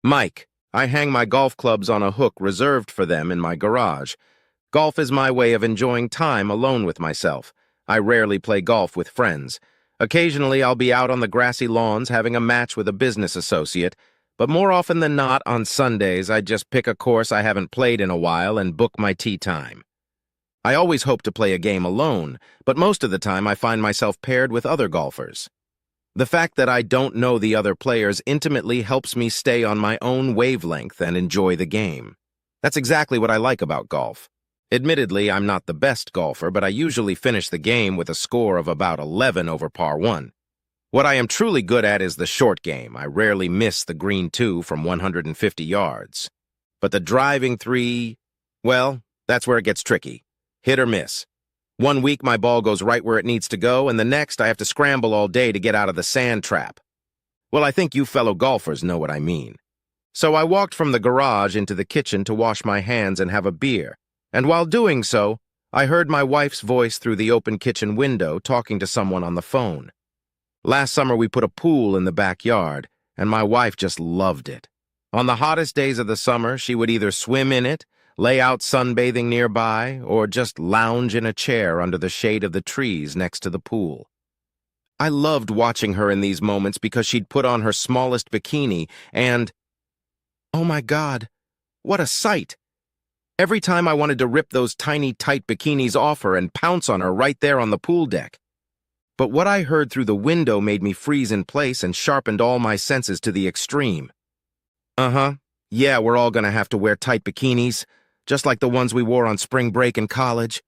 Mike. I hang my golf clubs on a hook reserved for them in my garage. Golf is my way of enjoying time alone with myself. I rarely play golf with friends. Occasionally, I'll be out on the grassy lawns having a match with a business associate, but more often than not, on Sundays, I just pick a course I haven't played in a while and book my tee time. I always hope to play a game alone, but most of the time I find myself paired with other golfers. The fact that I don't know the other players intimately helps me stay on my own wavelength and enjoy the game. That's exactly what I like about golf. Admittedly, I'm not the best golfer, but I usually finish the game with a score of about 11 over par 1. What I am truly good at is the short game. I rarely miss the green 2 from 150 yards. But the driving 3, well, that's where it gets tricky. Hit or miss. One week my ball goes right where it needs to go, and the next I have to scramble all day to get out of the sand trap. Well, I think you fellow golfers know what I mean. So I walked from the garage into the kitchen to wash my hands and have a beer. And while doing so, I heard my wife's voice through the open kitchen window talking to someone on the phone. Last summer we put a pool in the backyard, and my wife just loved it. On the hottest days of the summer, she would either swim in it, lay out sunbathing nearby, or just lounge in a chair under the shade of the trees next to the pool. I loved watching her in these moments because she'd put on her smallest bikini and, oh my God, what a sight! Every time I wanted to rip those tiny, tight bikinis off her and pounce on her right there on the pool deck. But what I heard through the window made me freeze in place and sharpened all my senses to the extreme. Yeah, we're all gonna have to wear tight bikinis, just like the ones we wore on spring break in college.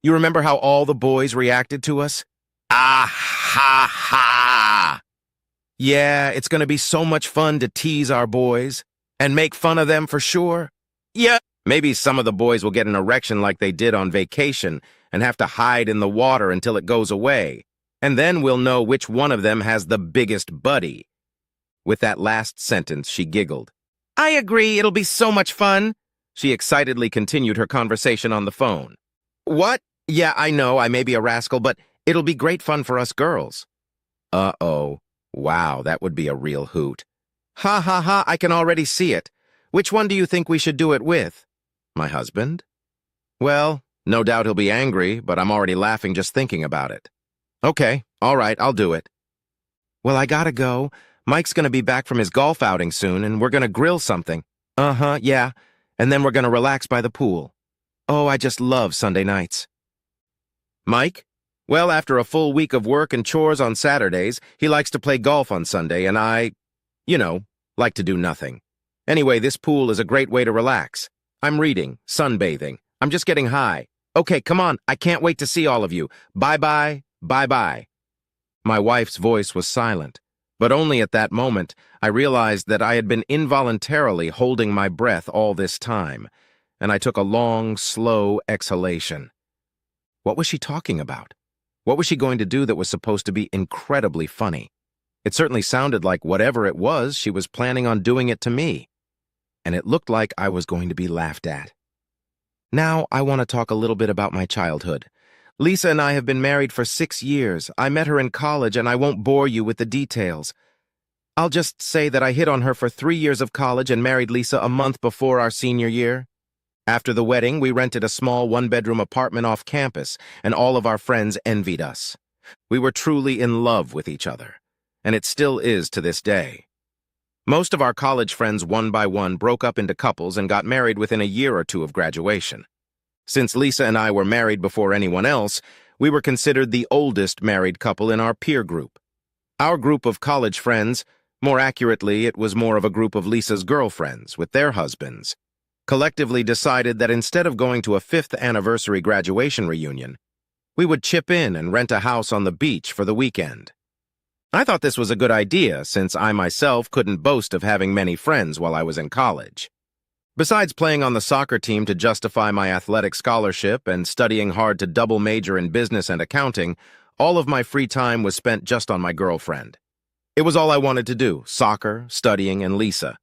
You remember how all the boys reacted to us? Ah ha ha! Yeah, it's gonna be so much fun to tease our boys and make fun of them for sure. Yeah. Maybe some of the boys will get an erection like they did on vacation and have to hide in the water until it goes away. And then we'll know which one of them has the biggest buddy. With that last sentence, she giggled. I agree, it'll be so much fun. She excitedly continued her conversation on the phone. What? Yeah, I know, I may be a rascal, but it'll be great fun for us girls. Uh-oh. Wow, that would be a real hoot. Ha ha ha, I can already see it. Which one do you think we should do it with? My husband? Well, no doubt he'll be angry, but I'm already laughing just thinking about it. Okay, all right, I'll do it. Well, I gotta go. Mike's gonna be back from his golf outing soon, and we're gonna grill something. Yeah. And then we're gonna relax by the pool. Oh, I just love Sunday nights. Mike? Well, after a full week of work and chores on Saturdays, he likes to play golf on Sunday, and I, like to do nothing. Anyway, this pool is a great way to relax. I'm reading, sunbathing. I'm just getting high. Okay, come on, I can't wait to see all of you. Bye-bye, bye-bye. My wife's voice was silent, but only at that moment I realized that I had been involuntarily holding my breath all this time, and I took a long, slow exhalation. What was she talking about? What was she going to do that was supposed to be incredibly funny? It certainly sounded like whatever it was, she was planning on doing it to me. And it looked like I was going to be laughed at. Now, I want to talk a little bit about my childhood. Lisa and I have been married for 6 years. I met her in college, and I won't bore you with the details. I'll just say that I hit on her for 3 years of college and married Lisa a month before our senior year. After the wedding, we rented a small one-bedroom apartment off campus, and all of our friends envied us. We were truly in love with each other, and it still is to this day. Most of our college friends one by one broke up into couples and got married within a year or two of graduation. Since Lisa and I were married before anyone else, we were considered the oldest married couple in our peer group. Our group of college friends, more accurately, it was more of a group of Lisa's girlfriends with their husbands, collectively decided that instead of going to a 5th anniversary graduation reunion, we would chip in and rent a house on the beach for the weekend. I thought this was a good idea, since I myself couldn't boast of having many friends while I was in college. Besides playing on the soccer team to justify my athletic scholarship and studying hard to double major in business and accounting, all of my free time was spent just on my girlfriend. It was all I wanted to do: soccer, studying, and Lisa.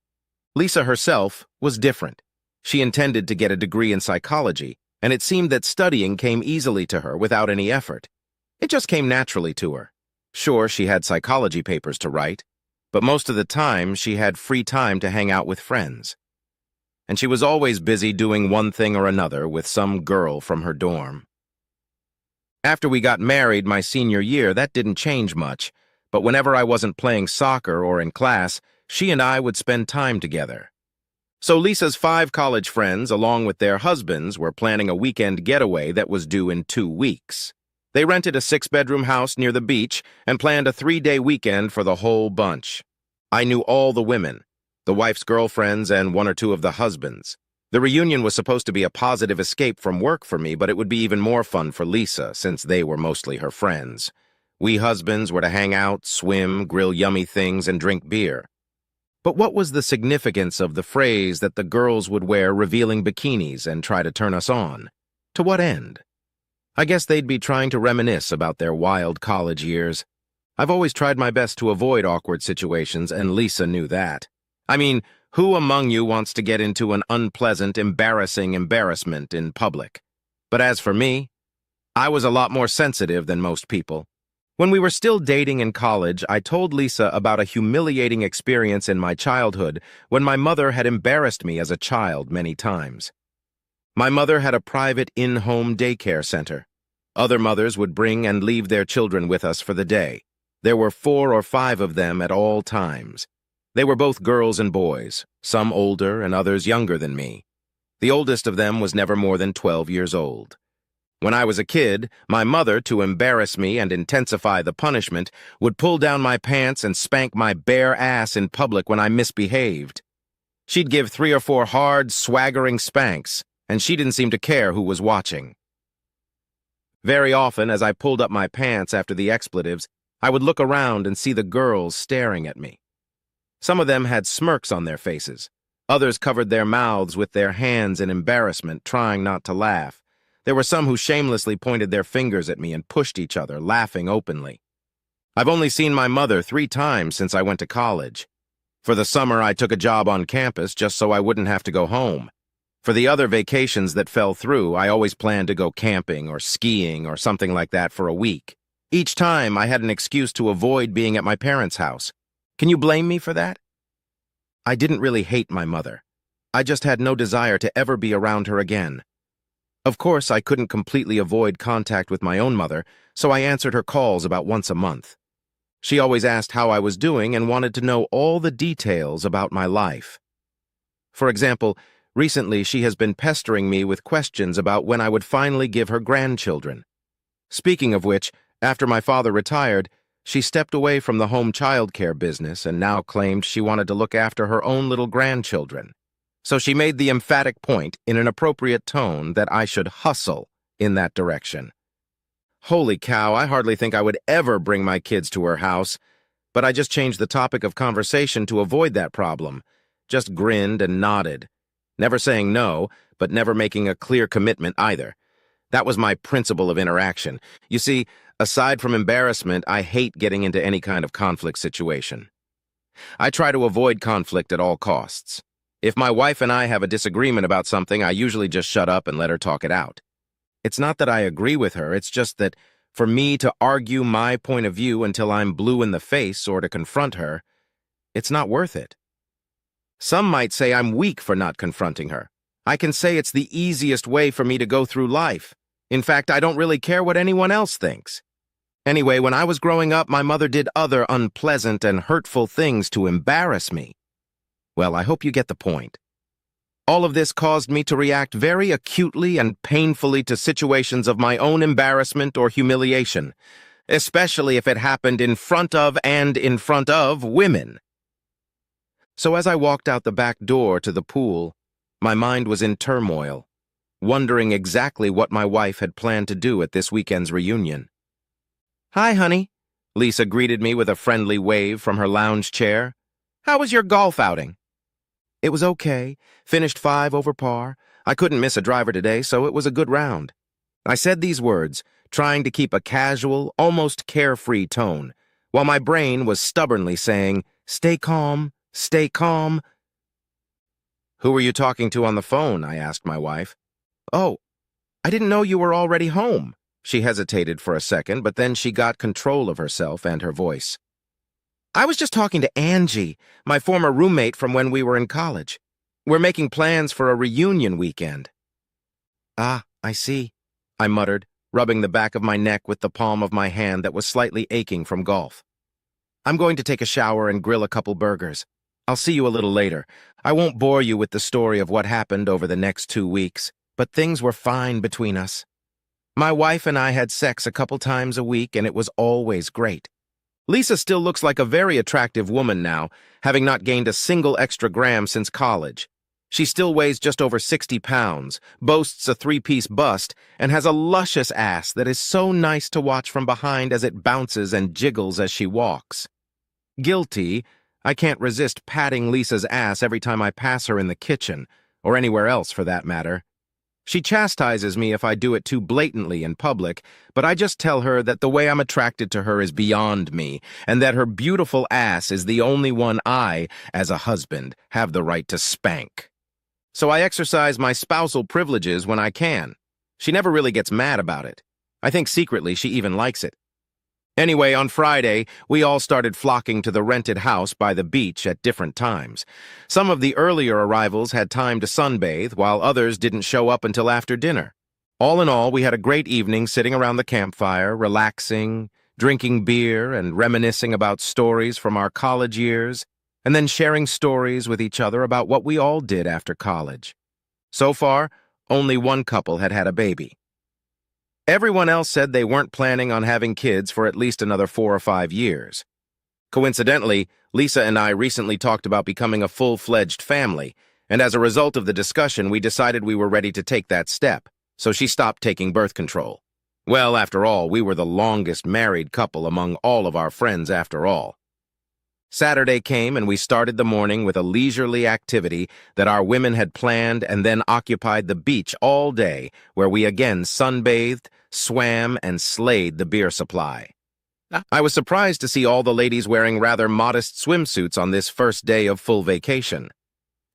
Lisa herself was different. She intended to get a degree in psychology, and it seemed that studying came easily to her without any effort. It just came naturally to her. Sure, she had psychology papers to write, but most of the time she had free time to hang out with friends. And she was always busy doing one thing or another with some girl from her dorm. After we got married my senior year, that didn't change much, but whenever I wasn't playing soccer or in class, she and I would spend time together. So Lisa's 5 college friends, along with their husbands, were planning a weekend getaway that was due in 2 weeks. They rented a 6-bedroom house near the beach and planned a 3-day weekend for the whole bunch. I knew all the women, the wife's girlfriends, and 1 or 2 of the husbands. The reunion was supposed to be a positive escape from work for me, but it would be even more fun for Lisa, since they were mostly her friends. We husbands were to hang out, swim, grill yummy things, and drink beer. But what was the significance of the phrase that the girls would wear revealing bikinis and try to turn us on? To what end? I guess they'd be trying to reminisce about their wild college years. I've always tried my best to avoid awkward situations, and Lisa knew that. I mean, who among you wants to get into an unpleasant, embarrassing embarrassment in public? But as for me, I was a lot more sensitive than most people. When we were still dating in college, I told Lisa about a humiliating experience in my childhood when my mother had embarrassed me as a child many times. My mother had a private in-home daycare center. Other mothers would bring and leave their children with us for the day. There were 4 or 5 of them at all times. They were both girls and boys, some older and others younger than me. The oldest of them was never more than 12 years old. When I was a kid, my mother, to embarrass me and intensify the punishment, would pull down my pants and spank my bare ass in public when I misbehaved. She'd give 3 or 4 hard, swaggering spanks, and she didn't seem to care who was watching. Very often, as I pulled up my pants after the expletives, I would look around and see the girls staring at me. Some of them had smirks on their faces. Others covered their mouths with their hands in embarrassment, trying not to laugh. There were some who shamelessly pointed their fingers at me and pushed each other, laughing openly. I've only seen my mother 3 times since I went to college. For the summer, I took a job on campus just so I wouldn't have to go home. For the other vacations that fell through, I always planned to go camping or skiing or something like that for a week. Each time, I had an excuse to avoid being at my parents' house. Can you blame me for that? I didn't really hate my mother. I just had no desire to ever be around her again. Of course, I couldn't completely avoid contact with my own mother, so I answered her calls about once a month. She always asked how I was doing and wanted to know all the details about my life. For example, recently she has been pestering me with questions about when I would finally give her grandchildren. Speaking of which, after my father retired, she stepped away from the home childcare business and now claimed she wanted to look after her own little grandchildren. So she made the emphatic point, in an appropriate tone, that I should hustle in that direction. Holy cow, I hardly think I would ever bring my kids to her house, but I just changed the topic of conversation to avoid that problem. Just grinned and nodded. Never saying no, but never making a clear commitment either. That was my principle of interaction. You see, aside from embarrassment, I hate getting into any kind of conflict situation. I try to avoid conflict at all costs. If my wife and I have a disagreement about something, I usually just shut up and let her talk it out. It's not that I agree with her, it's just that for me to argue my point of view until I'm blue in the face or to confront her, it's not worth it. Some might say I'm weak for not confronting her. I can say it's the easiest way for me to go through life. In fact, I don't really care what anyone else thinks. Anyway, when I was growing up, my mother did other unpleasant and hurtful things to embarrass me. Well, I hope you get the point. All of this caused me to react very acutely and painfully to situations of my own embarrassment or humiliation, especially if it happened in front of women. So as I walked out the back door to the pool, my mind was in turmoil, wondering exactly what my wife had planned to do at this weekend's reunion. "Hi, honey," Lisa greeted me with a friendly wave from her lounge chair. "How was your golf outing?" "It was okay. Finished 5 over par. I couldn't miss a driver today, so it was a good round." I said these words, trying to keep a casual, almost carefree tone, while my brain was stubbornly saying, "Stay calm, stay calm." "Who were you talking to on the phone?" I asked my wife. "Oh, I didn't know you were already home." She hesitated for a second, but then she got control of herself and her voice. I was just talking to Angie, my former roommate from when we were in college. We're making plans for a reunion weekend. Ah, I see, I muttered, rubbing the back of my neck with the palm of my hand that was slightly aching from golf. I'm going to take a shower and grill a couple burgers. I'll see you a little later. I won't bore you with the story of what happened over the next 2 weeks, but things were fine between us. My wife and I had sex a couple times a week, and it was always great. Lisa still looks like a very attractive woman now, having not gained a single extra gram since college. She still weighs just over 60 pounds, boasts a 3-piece bust, and has a luscious ass that is so nice to watch from behind as it bounces and jiggles as she walks. Guilty, I can't resist patting Lisa's ass every time I pass her in the kitchen, or anywhere else for that matter. She chastises me if I do it too blatantly in public, but I just tell her that the way I'm attracted to her is beyond me, and that her beautiful ass is the only one I, as a husband, have the right to spank. So I exercise my spousal privileges when I can. She never really gets mad about it. I think secretly she even likes it. Anyway, on Friday, we all started flocking to the rented house by the beach at different times. Some of the earlier arrivals had time to sunbathe, while others didn't show up until after dinner. All in all, we had a great evening sitting around the campfire, relaxing, drinking beer, and reminiscing about stories from our college years, and then sharing stories with each other about what we all did after college. So far, only one couple had had a baby. Everyone else said they weren't planning on having kids for at least another 4 or 5 years. Coincidentally, Lisa and I recently talked about becoming a full-fledged family, and as a result of the discussion, we decided we were ready to take that step, so she stopped taking birth control. Well, after all, we were the longest married couple among all of our friends after all. Saturday came and we started the morning with a leisurely activity that our women had planned and then occupied the beach all day, where we again sunbathed, swam, and slayed the beer supply. I was surprised to see all the ladies wearing rather modest swimsuits on this first day of full vacation.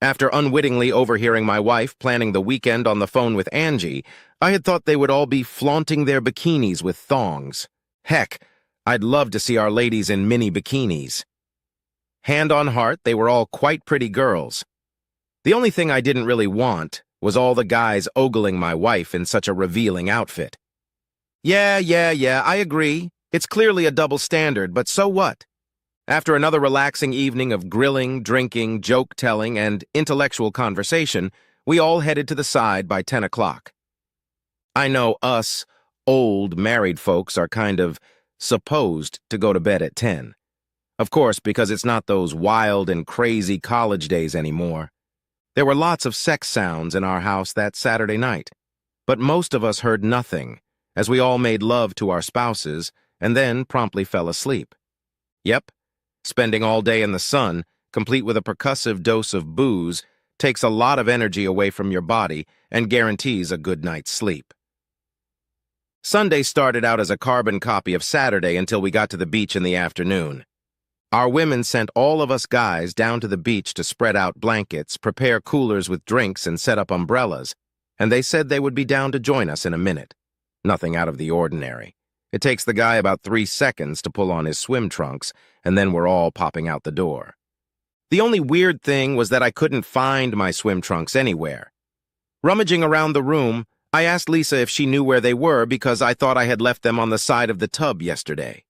After unwittingly overhearing my wife planning the weekend on the phone with Angie, I had thought they would all be flaunting their bikinis with thongs. Heck, I'd love to see our ladies in mini bikinis. Hand on heart, they were all quite pretty girls. The only thing I didn't really want was all the guys ogling my wife in such a revealing outfit. Yeah, I agree. It's clearly a double standard, but so what? After another relaxing evening of grilling, drinking, joke-telling, and intellectual conversation, we all headed to the side by 10 o'clock. I know us, old married folks, are kind of supposed to go to bed at 10. Of course, because it's not those wild and crazy college days anymore. There were lots of sex sounds in our house that Saturday night, but most of us heard nothing, as we all made love to our spouses and then promptly fell asleep. Yep, spending all day in the sun, complete with a percussive dose of booze, takes a lot of energy away from your body and guarantees a good night's sleep. Sunday started out as a carbon copy of Saturday until we got to the beach in the afternoon. Our women sent all of us guys down to the beach to spread out blankets, prepare coolers with drinks, and set up umbrellas, and they said they would be down to join us in a minute. Nothing out of the ordinary. It takes the guy about 3 seconds to pull on his swim trunks, and then we're all popping out the door. The only weird thing was that I couldn't find my swim trunks anywhere. Rummaging around the room, I asked Lisa if she knew where they were because I thought I had left them on the side of the tub yesterday.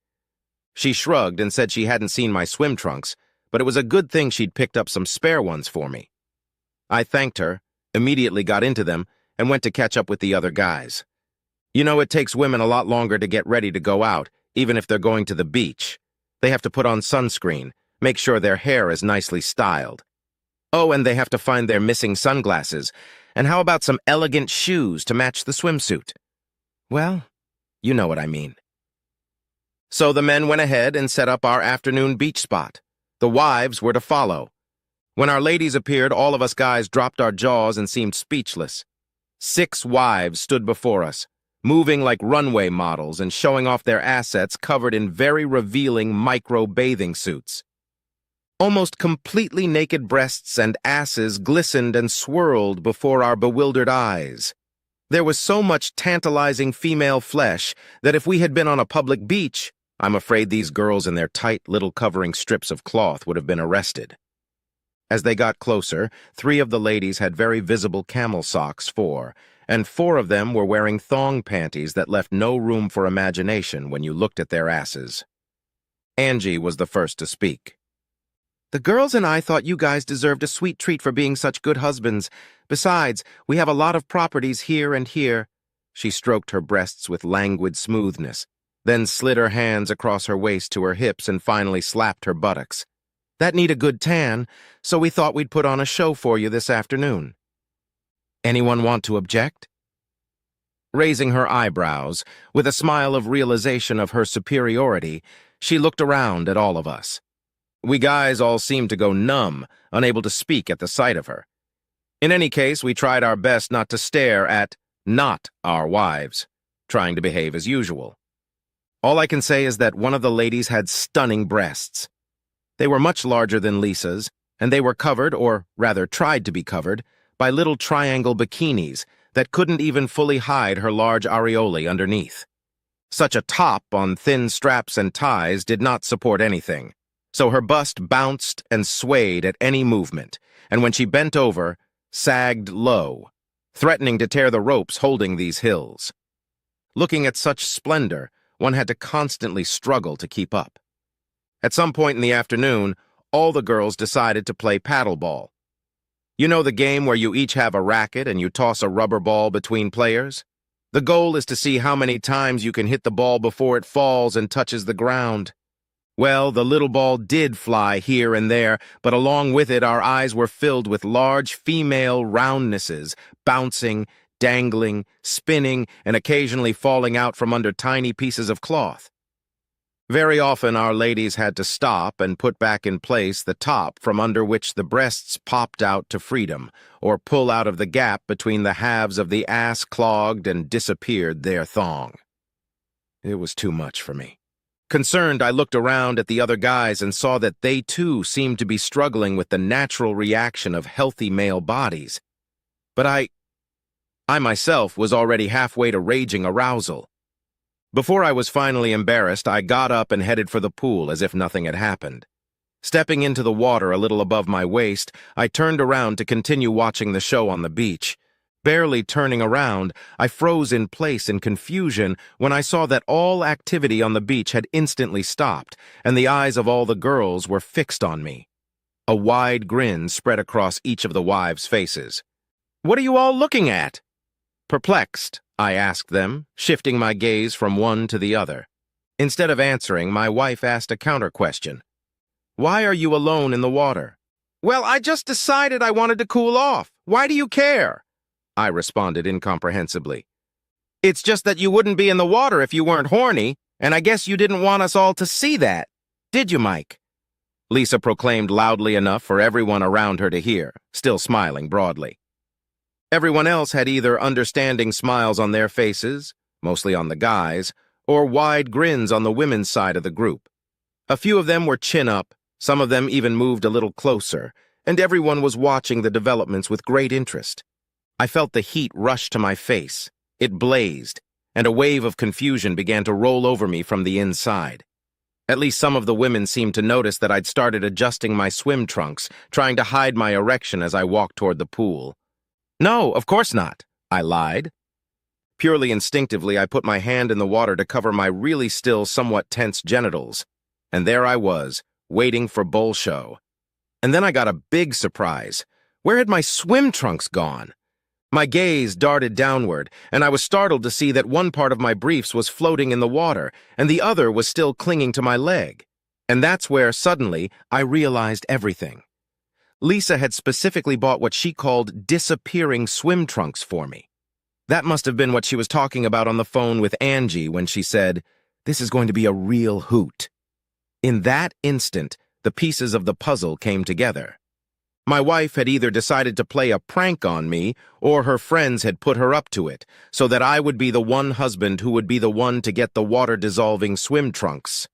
She shrugged and said she hadn't seen my swim trunks, but it was a good thing she'd picked up some spare ones for me. I thanked her, immediately got into them, and went to catch up with the other guys. You know, it takes women a lot longer to get ready to go out, even if they're going to the beach. They have to put on sunscreen, make sure their hair is nicely styled. Oh, and they have to find their missing sunglasses. And how about some elegant shoes to match the swimsuit? Well, you know what I mean. So the men went ahead and set up our afternoon beach spot. The wives were to follow. When our ladies appeared, all of us guys dropped our jaws and seemed speechless. 6 wives stood before us, moving like runway models and showing off their assets covered in very revealing micro-bathing suits. Almost completely naked breasts and asses glistened and swirled before our bewildered eyes. There was so much tantalizing female flesh that if we had been on a public beach, I'm afraid these girls in their tight little covering strips of cloth would have been arrested. As they got closer, 3 of the ladies had very visible camel socks and 4 of them were wearing thong panties that left no room for imagination when you looked at their asses. Angie was the first to speak. "The girls and I thought you guys deserved a sweet treat for being such good husbands. Besides, we have a lot of properties here and here." She stroked her breasts with languid smoothness, then slid her hands across her waist to her hips and finally slapped her buttocks. "That need a good tan, so we thought we'd put on a show for you this afternoon. Anyone want to object?" Raising her eyebrows, with a smile of realization of her superiority, she looked around at all of us. We guys all seemed to go numb, unable to speak at the sight of her. In any case, we tried our best not to stare at not our wives, trying to behave as usual. All I can say is that one of the ladies had stunning breasts. They were much larger than Lisa's, and they were covered, or rather tried to be covered, by little triangle bikinis that couldn't even fully hide her large areolae underneath. Such a top on thin straps and ties did not support anything, so her bust bounced and swayed at any movement, and when she bent over, sagged low, threatening to tear the ropes holding these hills. Looking at such splendor, one had to constantly struggle to keep up. At some point in the afternoon, all the girls decided to play paddleball. You know the game where you each have a racket and you toss a rubber ball between players? The goal is to see how many times you can hit the ball before it falls and touches the ground. Well, the little ball did fly here and there, but along with it our eyes were filled with large female roundnesses, bouncing, dangling, spinning, and occasionally falling out from under tiny pieces of cloth. Very often our ladies had to stop and put back in place the top from under which the breasts popped out to freedom, or pull out of the gap between the halves of the ass clogged and disappeared their thong. It was too much for me. Concerned, I looked around at the other guys and saw that they too seemed to be struggling with the natural reaction of healthy male bodies. But I myself was already halfway to raging arousal. Before I was finally embarrassed, I got up and headed for the pool as if nothing had happened. Stepping into the water a little above my waist, I turned around to continue watching the show on the beach. Barely turning around, I froze in place in confusion when I saw that all activity on the beach had instantly stopped, and the eyes of all the girls were fixed on me. A wide grin spread across each of the wives' faces. "What are you all looking at?" Perplexed, I asked them, shifting my gaze from one to the other. Instead of answering, my wife asked a counter-question. "Why are you alone in the water?" "Well, I just decided I wanted to cool off. Why do you care?" I responded incomprehensibly. "It's just that you wouldn't be in the water if you weren't horny, and I guess you didn't want us all to see that. Did you, Mike?" Lisa proclaimed loudly enough for everyone around her to hear, still smiling broadly. Everyone else had either understanding smiles on their faces, mostly on the guys, or wide grins on the women's side of the group. A few of them were chin up, some of them even moved a little closer, and everyone was watching the developments with great interest. I felt the heat rush to my face. It blazed, and a wave of confusion began to roll over me from the inside. At least some of the women seemed to notice that I'd started adjusting my swim trunks, trying to hide my erection as I walked toward the pool. "No, of course not," I lied. Purely instinctively, I put my hand in the water to cover my really still somewhat tense genitals, and there I was, waiting for bull show. And then I got a big surprise. Where had my swim trunks gone? My gaze darted downward, and I was startled to see that one part of my briefs was floating in the water, and the other was still clinging to my leg. And that's where, suddenly, I realized everything. Lisa had specifically bought what she called disappearing swim trunks for me. That must have been what she was talking about on the phone with Angie when she said, "This is going to be a real hoot." In that instant, the pieces of the puzzle came together. My wife had either decided to play a prank on me, or her friends had put her up to it, so that I would be the one husband who would be the one to get the water-dissolving swim trunks.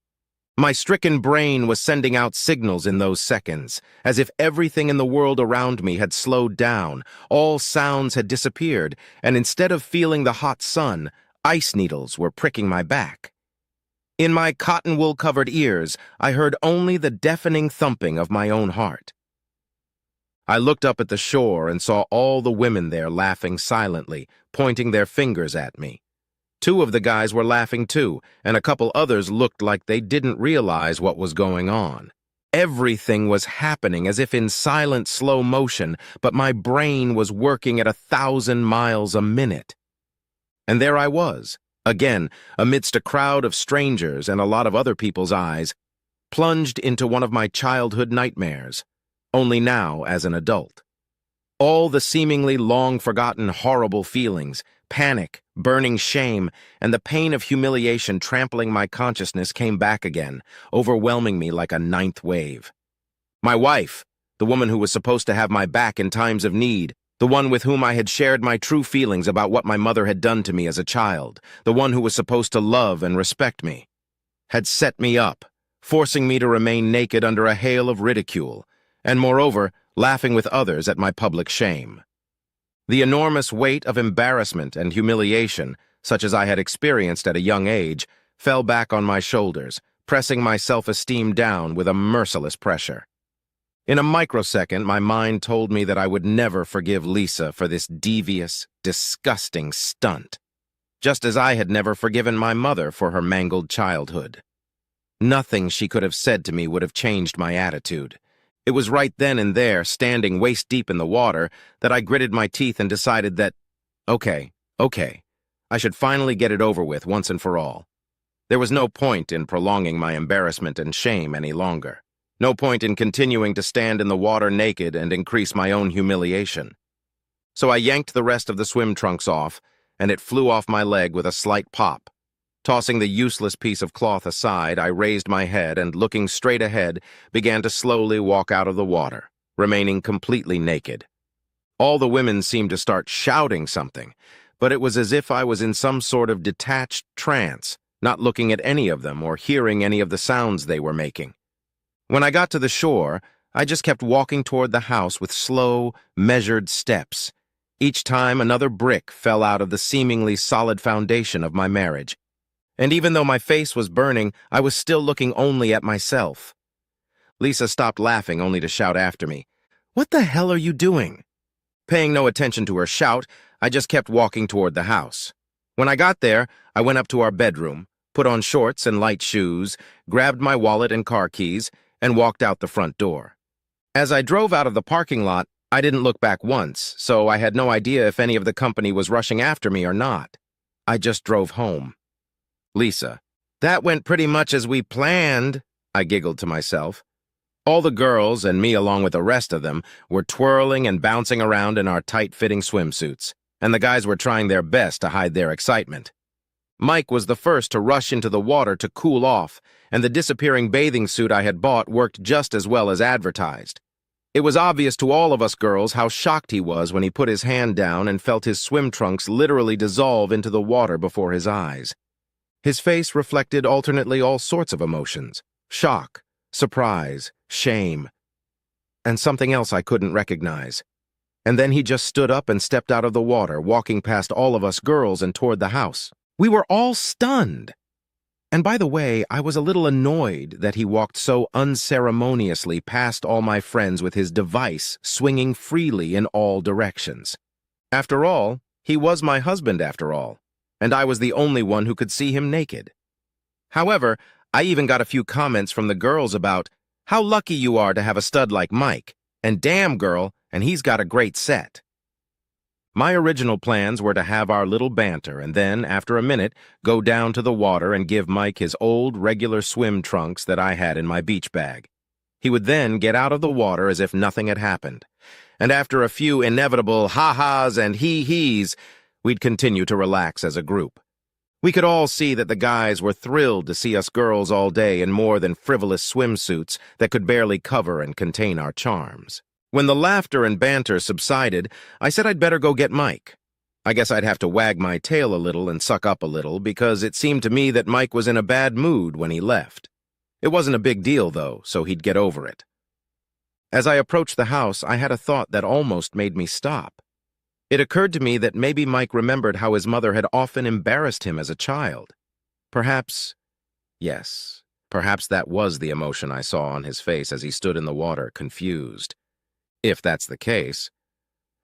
My stricken brain was sending out signals in those seconds, as if everything in the world around me had slowed down, all sounds had disappeared, and instead of feeling the hot sun, ice needles were pricking my back. In my cotton wool-covered ears, I heard only the deafening thumping of my own heart. I looked up at the shore and saw all the women there laughing silently, pointing their fingers at me. Two of the guys were laughing too, and a couple others looked like they didn't realize what was going on. Everything was happening as if in silent slow motion, but my brain was working at 1,000 miles a minute. And there I was, again, amidst a crowd of strangers and a lot of other people's eyes, plunged into one of my childhood nightmares, only now as an adult. All the seemingly long-forgotten horrible feelings, panic, burning shame, and the pain of humiliation trampling my consciousness came back again, overwhelming me like a ninth wave. My wife, the woman who was supposed to have my back in times of need, the one with whom I had shared my true feelings about what my mother had done to me as a child, the one who was supposed to love and respect me, had set me up, forcing me to remain naked under a hail of ridicule, and moreover, laughing with others at my public shame. The enormous weight of embarrassment and humiliation, such as I had experienced at a young age, fell back on my shoulders, pressing my self-esteem down with a merciless pressure. In a microsecond, my mind told me that I would never forgive Lisa for this devious, disgusting stunt, just as I had never forgiven my mother for her mangled childhood. Nothing she could have said to me would have changed my attitude. It was right then and there, standing waist-deep in the water, that I gritted my teeth and decided that, okay, I should finally get it over with once and for all. There was no point in prolonging my embarrassment and shame any longer. No point in continuing to stand in the water naked and increase my own humiliation. So I yanked the rest of the swim trunks off, and it flew off my leg with a slight pop. Tossing the useless piece of cloth aside, I raised my head and, looking straight ahead, began to slowly walk out of the water, remaining completely naked. All the women seemed to start shouting something, but it was as if I was in some sort of detached trance, not looking at any of them or hearing any of the sounds they were making. When I got to the shore, I just kept walking toward the house with slow, measured steps. Each time another brick fell out of the seemingly solid foundation of my marriage. And even though my face was burning, I was still looking only at myself. Lisa stopped laughing only to shout after me, "What the hell are you doing?" Paying no attention to her shout, I just kept walking toward the house. When I got there, I went up to our bedroom, put on shorts and light shoes, grabbed my wallet and car keys, and walked out the front door. As I drove out of the parking lot, I didn't look back once, so I had no idea if any of the company was rushing after me or not. I just drove home. Lisa, "That went pretty much as we planned," I giggled to myself. All the girls, and me along with the rest of them, were twirling and bouncing around in our tight-fitting swimsuits, and the guys were trying their best to hide their excitement. Mike was the first to rush into the water to cool off, and the disappearing bathing suit I had bought worked just as well as advertised. It was obvious to all of us girls how shocked he was when he put his hand down and felt his swim trunks literally dissolve into the water before his eyes. His face reflected alternately all sorts of emotions: shock, surprise, shame, and something else I couldn't recognize. And then he just stood up and stepped out of the water, walking past all of us girls and toward the house. We were all stunned. And by the way, I was a little annoyed that he walked so unceremoniously past all my friends with his device swinging freely in all directions. After all, he was my husband after all, and I was the only one who could see him naked. However, I even got a few comments from the girls about, "How lucky you are to have a stud like Mike," and "Damn, girl, and he's got a great set." My original plans were to have our little banter and then, after a minute, go down to the water and give Mike his old, regular swim trunks that I had in my beach bag. He would then get out of the water as if nothing had happened, and after a few inevitable ha-has and he-he's, we'd continue to relax as a group. We could all see that the guys were thrilled to see us girls all day in more than frivolous swimsuits that could barely cover and contain our charms. When the laughter and banter subsided, I said I'd better go get Mike. I guess I'd have to wag my tail a little and suck up a little, because it seemed to me that Mike was in a bad mood when he left. It wasn't a big deal, though, so he'd get over it. As I approached the house, I had a thought that almost made me stop. It occurred to me that maybe Mike remembered how his mother had often embarrassed him as a child. Perhaps Yes, perhaps that was the emotion I saw on his face as he stood in the water, confused. If that's the case,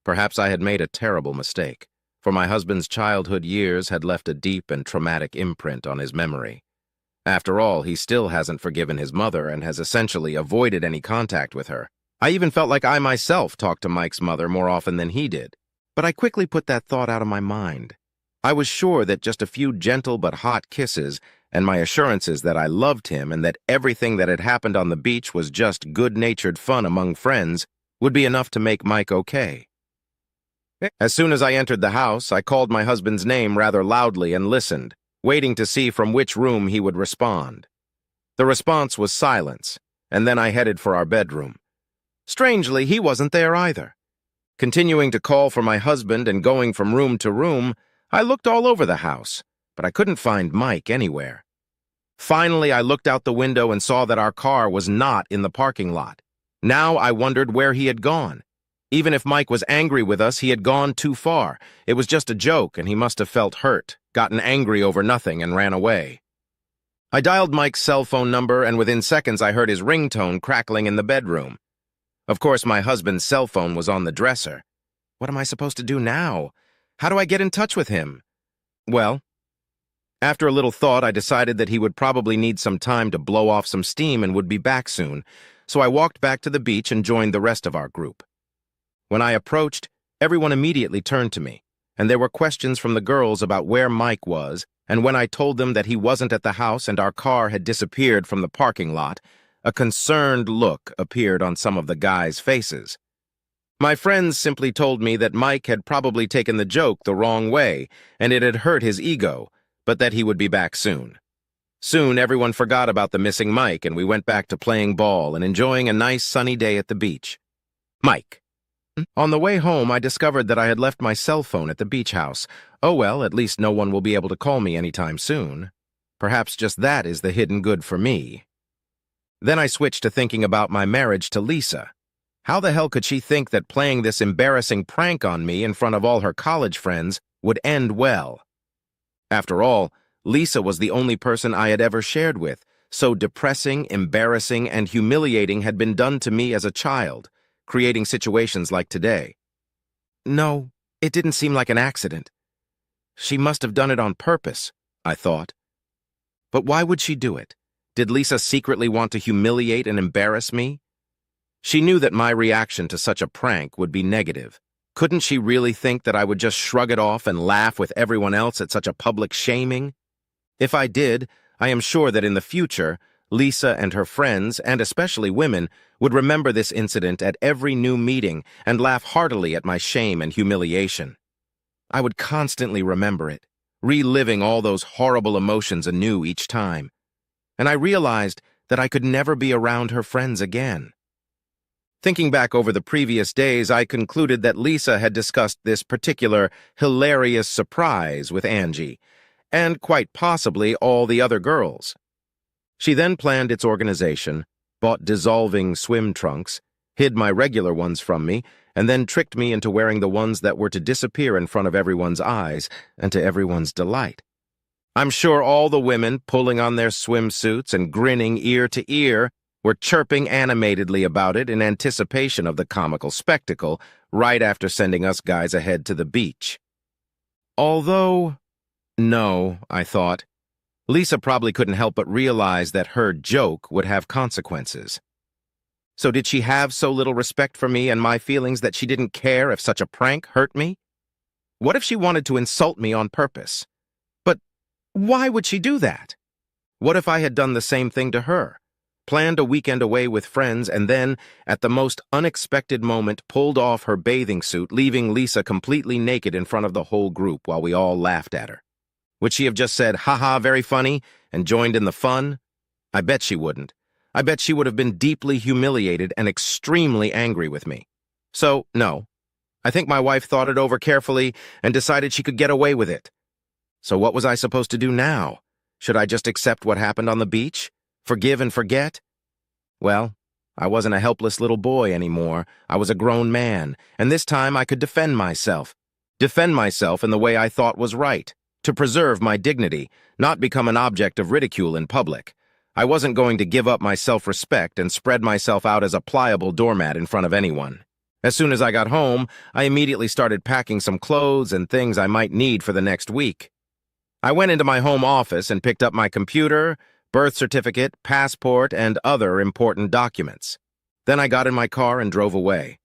perhaps I had made a terrible mistake, for my husband's childhood years had left a deep and traumatic imprint on his memory. After all, he still hasn't forgiven his mother and has essentially avoided any contact with her. I even felt like I myself talked to Mike's mother more often than he did. But I quickly put that thought out of my mind. I was sure that just a few gentle but hot kisses and my assurances that I loved him and that everything that had happened on the beach was just good-natured fun among friends would be enough to make Mike okay. As soon as I entered the house, I called my husband's name rather loudly and listened, waiting to see from which room he would respond. The response was silence, and then I headed for our bedroom. Strangely, he wasn't there either. Continuing to call for my husband and going from room to room, I looked all over the house, but I couldn't find Mike anywhere. Finally, I looked out the window and saw that our car was not in the parking lot. Now I wondered where he had gone. Even if Mike was angry with us, he had gone too far. It was just a joke, and he must have felt hurt, gotten angry over nothing, and ran away. I dialed Mike's cell phone number, and within seconds I heard his ringtone crackling in the bedroom. Of course, my husband's cell phone was on the dresser. What am I supposed to do now? How do I get in touch with him? Well, after a little thought, I decided that he would probably need some time to blow off some steam and would be back soon, so I walked back to the beach and joined the rest of our group. When I approached, everyone immediately turned to me, and there were questions from the girls about where Mike was, and when I told them that he wasn't at the house and our car had disappeared from the parking lot, a concerned look appeared on some of the guys' faces. My friends simply told me that Mike had probably taken the joke the wrong way, and it had hurt his ego, but that he would be back soon. Soon, everyone forgot about the missing Mike, and we went back to playing ball and enjoying a nice sunny day at the beach. Mike. On the way home, I discovered that I had left my cell phone at the beach house. Oh well, at least no one will be able to call me anytime soon. Perhaps just that is the hidden good for me. Then I switched to thinking about my marriage to Lisa. How the hell could she think that playing this embarrassing prank on me in front of all her college friends would end well? After all, Lisa was the only person I had ever shared with, so depressing, embarrassing, and humiliating had been done to me as a child, creating situations like today. No, it didn't seem like an accident. She must have done it on purpose, I thought. But why would she do it? Did Lisa secretly want to humiliate and embarrass me? She knew that my reaction to such a prank would be negative. Couldn't she really think that I would just shrug it off and laugh with everyone else at such a public shaming? If I did, I am sure that in the future, Lisa and her friends, and especially women, would remember this incident at every new meeting and laugh heartily at my shame and humiliation. I would constantly remember it, reliving all those horrible emotions anew each time. And I realized that I could never be around her friends again. Thinking back over the previous days, I concluded that Lisa had discussed this particular hilarious surprise with Angie, and quite possibly all the other girls. She then planned its organization, bought dissolving swim trunks, hid my regular ones from me, and then tricked me into wearing the ones that were to disappear in front of everyone's eyes and to everyone's delight. I'm sure all the women, pulling on their swimsuits and grinning ear to ear, were chirping animatedly about it in anticipation of the comical spectacle right after sending us guys ahead to the beach. Although, no, I thought, Lisa probably couldn't help but realize that her joke would have consequences. So did she have so little respect for me and my feelings that she didn't care if such a prank hurt me? What if she wanted to insult me on purpose? But why would she do that? What if I had done the same thing to her? Planned a weekend away with friends, and then, at the most unexpected moment, pulled off her bathing suit, leaving Lisa completely naked in front of the whole group while we all laughed at her. Would she have just said, "Ha-ha, very funny," and joined in the fun? I bet she wouldn't. I bet she would have been deeply humiliated and extremely angry with me. So, no. I think my wife thought it over carefully and decided she could get away with it. So what was I supposed to do now? Should I just accept what happened on the beach? Forgive and forget? Well, I wasn't a helpless little boy anymore. I was a grown man, and this time I could defend myself. Defend myself in the way I thought was right. to preserve my dignity, not become an object of ridicule in public. I wasn't going to give up my self-respect and spread myself out as a pliable doormat in front of anyone. As soon as I got home, I immediately started packing some clothes and things I might need for the next week. I went into my home office and picked up my computer, birth certificate, passport, and other important documents. Then I got in my car and drove away.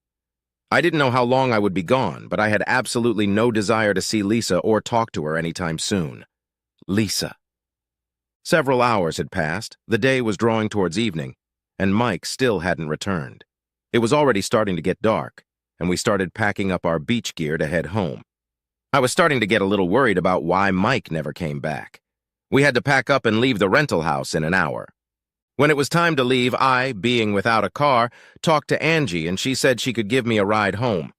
I didn't know how long I would be gone, but I had absolutely no desire to see Lisa or talk to her anytime soon. Lisa. Several hours had passed, the day was drawing towards evening, and Mike still hadn't returned. It was already starting to get dark, and we started packing up our beach gear to head home. I was starting to get a little worried about why Mike never came back. We had to pack up and leave the rental house in an hour. When it was time to leave, I, being without a car, talked to Angie and she said she could give me a ride home.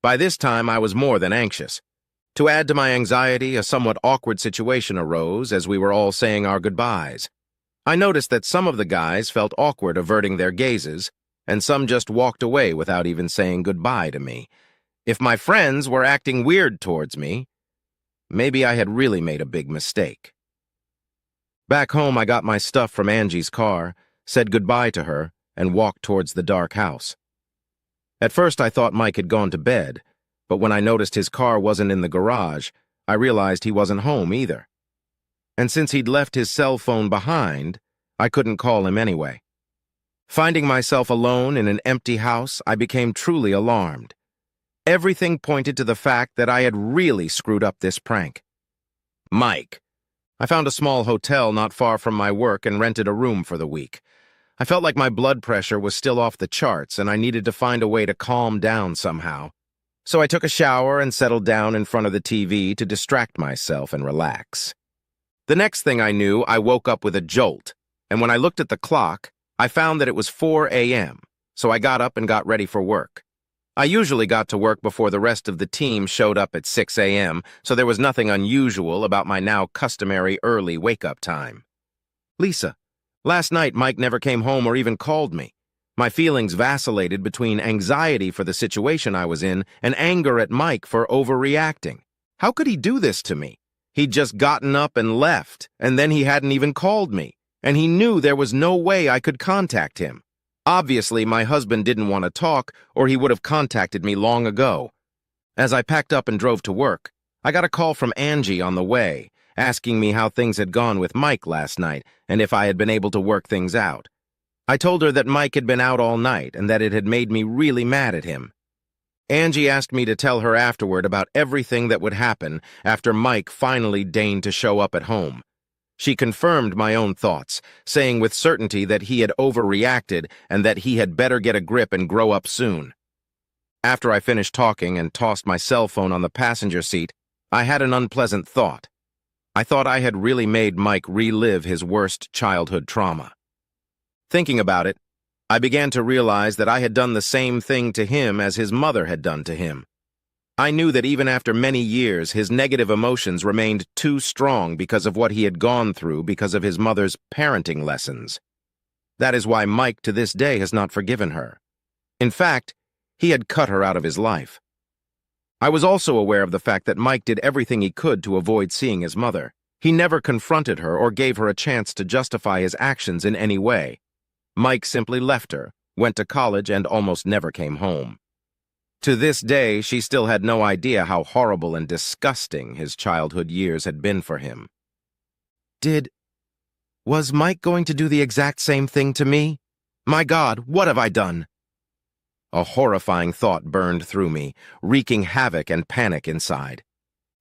By this time, I was more than anxious. To add to my anxiety, a somewhat awkward situation arose as we were all saying our goodbyes. I noticed that some of the guys felt awkward averting their gazes, and some just walked away without even saying goodbye to me. If my friends were acting weird towards me, maybe I had really made a big mistake. Back home, I got my stuff from Angie's car, said goodbye to her, and walked towards the dark house. At first, I thought Mike had gone to bed, but when I noticed his car wasn't in the garage, I realized he wasn't home either. And since he'd left his cell phone behind, I couldn't call him anyway. Finding myself alone in an empty house, I became truly alarmed. Everything pointed to the fact that I had really screwed up this prank. Mike. I found a small hotel not far from my work and rented a room for the week. I felt like my blood pressure was still off the charts and I needed to find a way to calm down somehow. So I took a shower and settled down in front of the TV to distract myself and relax. The next thing I knew, I woke up with a jolt, and when I looked at the clock, I found that it was 4 a.m., so I got up and got ready for work. I usually got to work before the rest of the team showed up at 6 a.m., so there was nothing unusual about my now customary early wake-up time. Lisa, last night Mike never came home or even called me. My feelings vacillated between anxiety for the situation I was in and anger at Mike for overreacting. How could he do this to me? He'd just gotten up and left, and then he hadn't even called me, and he knew there was no way I could contact him. Obviously, my husband didn't want to talk, or he would have contacted me long ago. As I packed up and drove to work, I got a call from Angie on the way, asking me how things had gone with Mike last night and if I had been able to work things out. I told her that Mike had been out all night and that it had made me really mad at him. Angie asked me to tell her afterward about everything that would happen after Mike finally deigned to show up at home. She confirmed my own thoughts, saying with certainty that he had overreacted and that he had better get a grip and grow up soon. After I finished talking and tossed my cell phone on the passenger seat, I had an unpleasant thought. I thought I had really made Mike relive his worst childhood trauma. Thinking about it, I began to realize that I had done the same thing to him as his mother had done to him. I knew that even after many years, his negative emotions remained too strong because of what he had gone through because of his mother's parenting lessons. That is why Mike to this day has not forgiven her. In fact, he had cut her out of his life. I was also aware of the fact that Mike did everything he could to avoid seeing his mother. He never confronted her or gave her a chance to justify his actions in any way. Mike simply left her, went to college, and almost never came home. To this day, she still had no idea how horrible and disgusting his childhood years had been for him. Was Mike going to do the exact same thing to me? My God, what have I done? A horrifying thought burned through me, wreaking havoc and panic inside.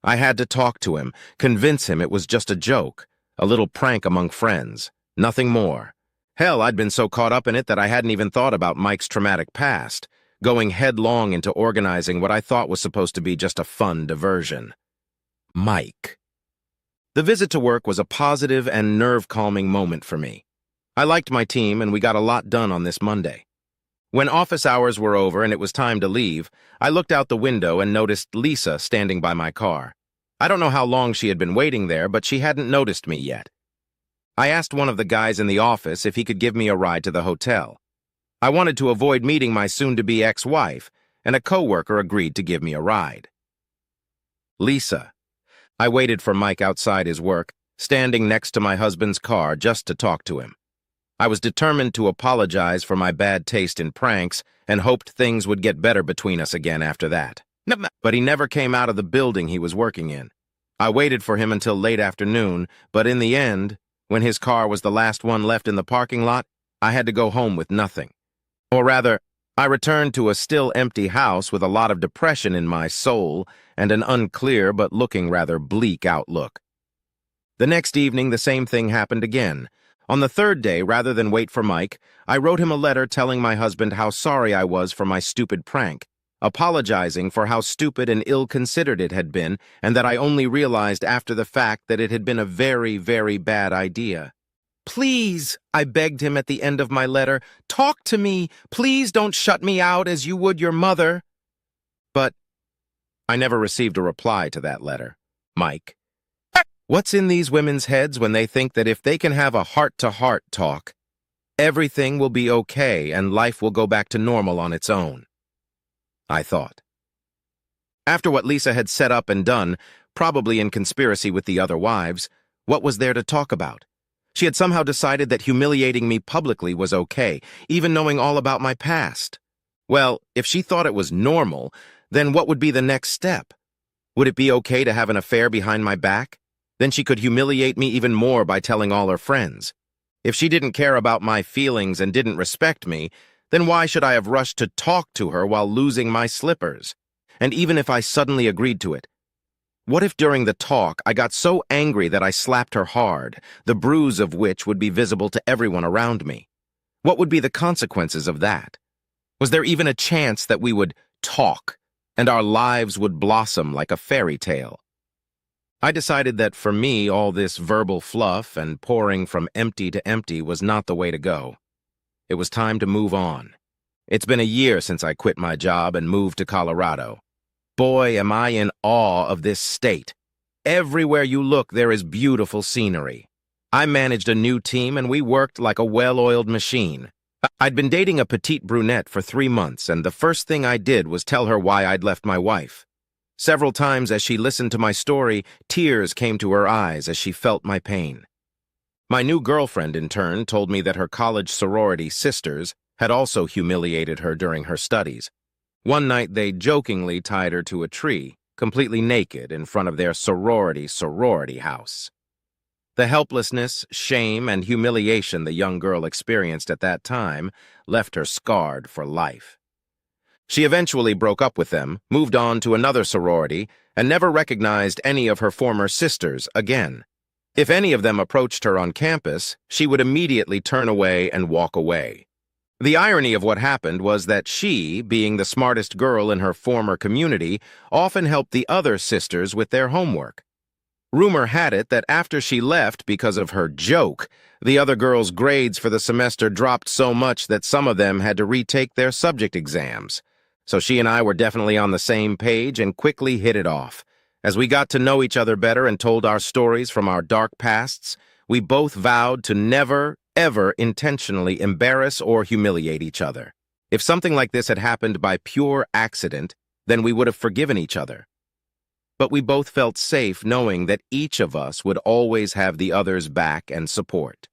I had to talk to him, convince him it was just a joke, a little prank among friends, nothing more. Hell, I'd been so caught up in it that I hadn't even thought about Mike's traumatic past, going headlong into organizing what I thought was supposed to be just a fun diversion. Mike. The visit to work was a positive and nerve-calming moment for me. I liked my team and we got a lot done on this Monday. When office hours were over and it was time to leave, I looked out the window and noticed Lisa standing by my car. I don't know how long she had been waiting there, but she hadn't noticed me yet. I asked one of the guys in the office if he could give me a ride to the hotel. I wanted to avoid meeting my soon-to-be ex-wife, and a coworker agreed to give me a ride. Lisa. I waited for Mike outside his work, standing next to my husband's car just to talk to him. I was determined to apologize for my bad taste in pranks and hoped things would get better between us again after that. But he never came out of the building he was working in. I waited for him until late afternoon, but in the end, when his car was the last one left in the parking lot, I had to go home with nothing. Or rather, I returned to a still empty house with a lot of depression in my soul and an unclear but looking rather bleak outlook. The next evening, the same thing happened again. On the third day, rather than wait for Mike, I wrote him a letter telling my husband how sorry I was for my stupid prank, apologizing for how stupid and ill-considered it had been, and that I only realized after the fact that it had been a very, very bad idea. "Please," I begged him at the end of my letter, "talk to me. Please don't shut me out as you would your mother." But I never received a reply to that letter. Mike. What's in these women's heads when they think that if they can have a heart-to-heart talk, everything will be okay and life will go back to normal on its own? I thought. After what Lisa had set up and done, probably in conspiracy with the other wives, what was there to talk about? She had somehow decided that humiliating me publicly was okay, even knowing all about my past. Well, if she thought it was normal, then what would be the next step? Would it be okay to have an affair behind my back? Then she could humiliate me even more by telling all her friends. If she didn't care about my feelings and didn't respect me, then why should I have rushed to talk to her while losing my slippers? And even if I suddenly agreed to it, what if during the talk I got so angry that I slapped her hard, the bruise of which would be visible to everyone around me? What would be the consequences of that? Was there even a chance that we would talk and our lives would blossom like a fairy tale? I decided that for me, all this verbal fluff and pouring from empty to empty was not the way to go. It was time to move on. It's been a year since I quit my job and moved to Colorado. Boy, am I in awe of this state. Everywhere you look, there is beautiful scenery. I managed a new team and we worked like a well-oiled machine. I'd been dating a petite brunette for 3 months, and the first thing I did was tell her why I'd left my wife. Several times as she listened to my story, tears came to her eyes as she felt my pain. My new girlfriend, in turn, told me that her college sorority sisters had also humiliated her during her studies. One night they jokingly tied her to a tree, completely naked, in front of their sorority house. The helplessness, shame, and humiliation the young girl experienced at that time left her scarred for life. She eventually broke up with them, moved on to another sorority, and never recognized any of her former sisters again. If any of them approached her on campus, she would immediately turn away and walk away. The irony of what happened was that she, being the smartest girl in her former community, often helped the other sisters with their homework. Rumor had it that after she left because of her joke, the other girls' grades for the semester dropped so much that some of them had to retake their subject exams. So she and I were definitely on the same page and quickly hit it off. As we got to know each other better and told our stories from our dark pasts, we both vowed to never, ever intentionally embarrass or humiliate each other. If something like this had happened by pure accident, then we would have forgiven each other. But we both felt safe knowing that each of us would always have the other's back and support.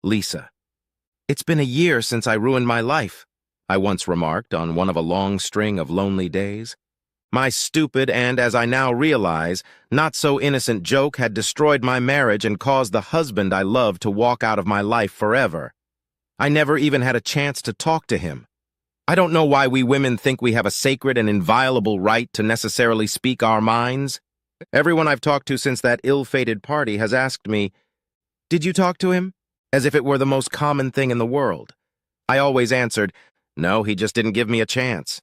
Lisa. "It's been a year since I ruined my life," I once remarked on one of a long string of lonely days. My stupid and, as I now realize, not so innocent joke had destroyed my marriage and caused the husband I loved to walk out of my life forever. I never even had a chance to talk to him. I don't know why we women think we have a sacred and inviolable right to necessarily speak our minds. Everyone I've talked to since that ill-fated party has asked me, "Did you talk to him?" as if it were the most common thing in the world. I always answered, "No, he just didn't give me a chance."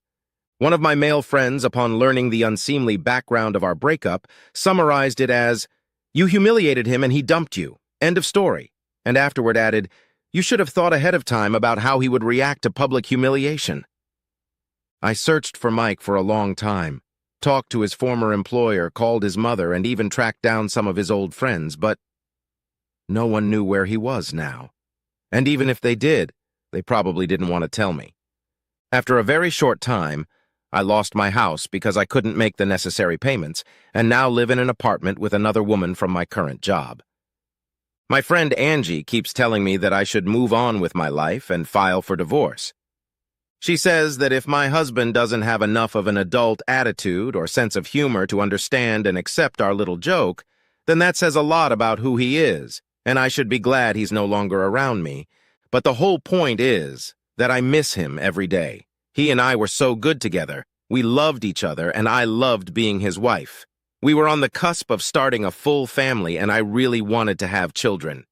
One of my male friends, upon learning the unseemly background of our breakup, summarized it as, "You humiliated him and he dumped you. End of story," and afterward added, "You should have thought ahead of time about how he would react to public humiliation." I searched for Mike for a long time, talked to his former employer, called his mother, and even tracked down some of his old friends, but no one knew where he was now. And even if they did, they probably didn't want to tell me. After a very short time, I lost my house because I couldn't make the necessary payments, and now live in an apartment with another woman from my current job. My friend Angie keeps telling me that I should move on with my life and file for divorce. She says that if my husband doesn't have enough of an adult attitude or sense of humor to understand and accept our little joke, then that says a lot about who he is, and I should be glad he's no longer around me. But the whole point is that I miss him every day. He and I were so good together. We loved each other, and I loved being his wife. We were on the cusp of starting a full family, and I really wanted to have children.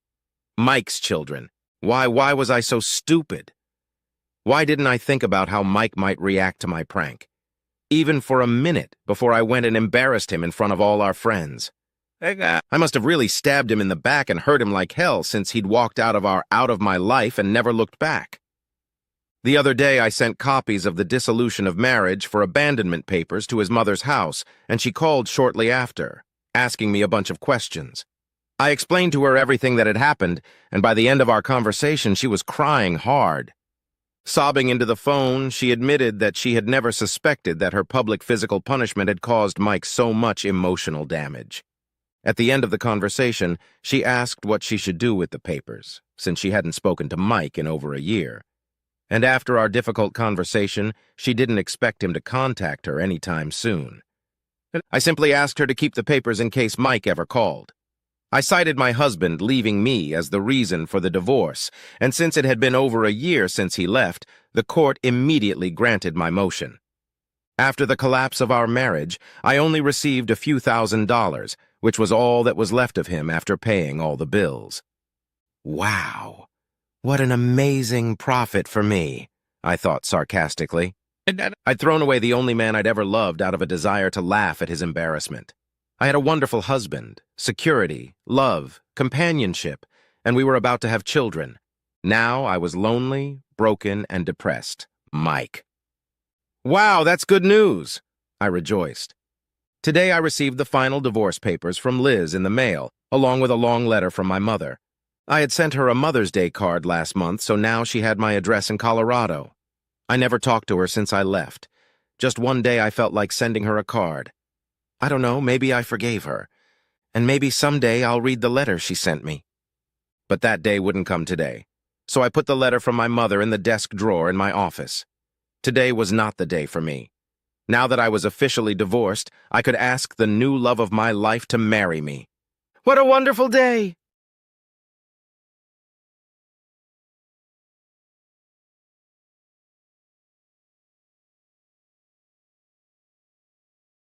Mike's children. Why was I so stupid? Why didn't I think about how Mike might react to my prank? Even for a minute before I went and embarrassed him in front of all our friends. I must have really stabbed him in the back and hurt him like hell since he'd walked out of my life and never looked back. The other day I sent copies of the dissolution of marriage for abandonment papers to his mother's house, and she called shortly after, asking me a bunch of questions. I explained to her everything that had happened, and by the end of our conversation she was crying hard. Sobbing into the phone, she admitted that she had never suspected that her public physical punishment had caused Mike so much emotional damage. At the end of the conversation, she asked what she should do with the papers, since she hadn't spoken to Mike in over a year. And after our difficult conversation, she didn't expect him to contact her anytime soon. I simply asked her to keep the papers in case Mike ever called. I cited my husband leaving me as the reason for the divorce, and since it had been over a year since he left, the court immediately granted my motion. After the collapse of our marriage, I only received a few $1,000s, which was all that was left of him after paying all the bills. Wow, what an amazing profit for me, I thought sarcastically. I'd thrown away the only man I'd ever loved out of a desire to laugh at his embarrassment. I had a wonderful husband, security, love, companionship, and we were about to have children. Now I was lonely, broken, and depressed. Mike. Wow, that's good news, I rejoiced. Today I received the final divorce papers from Liz in the mail, along with a long letter from my mother. I had sent her a Mother's Day card last month, so now she had my address in Colorado. I never talked to her since I left. Just one day I felt like sending her a card. I don't know, maybe I forgave her. And maybe someday I'll read the letter she sent me. But that day wouldn't come today. So I put the letter from my mother in the desk drawer in my office. Today was not the day for me. Now that I was officially divorced, I could ask the new love of my life to marry me. What a wonderful day!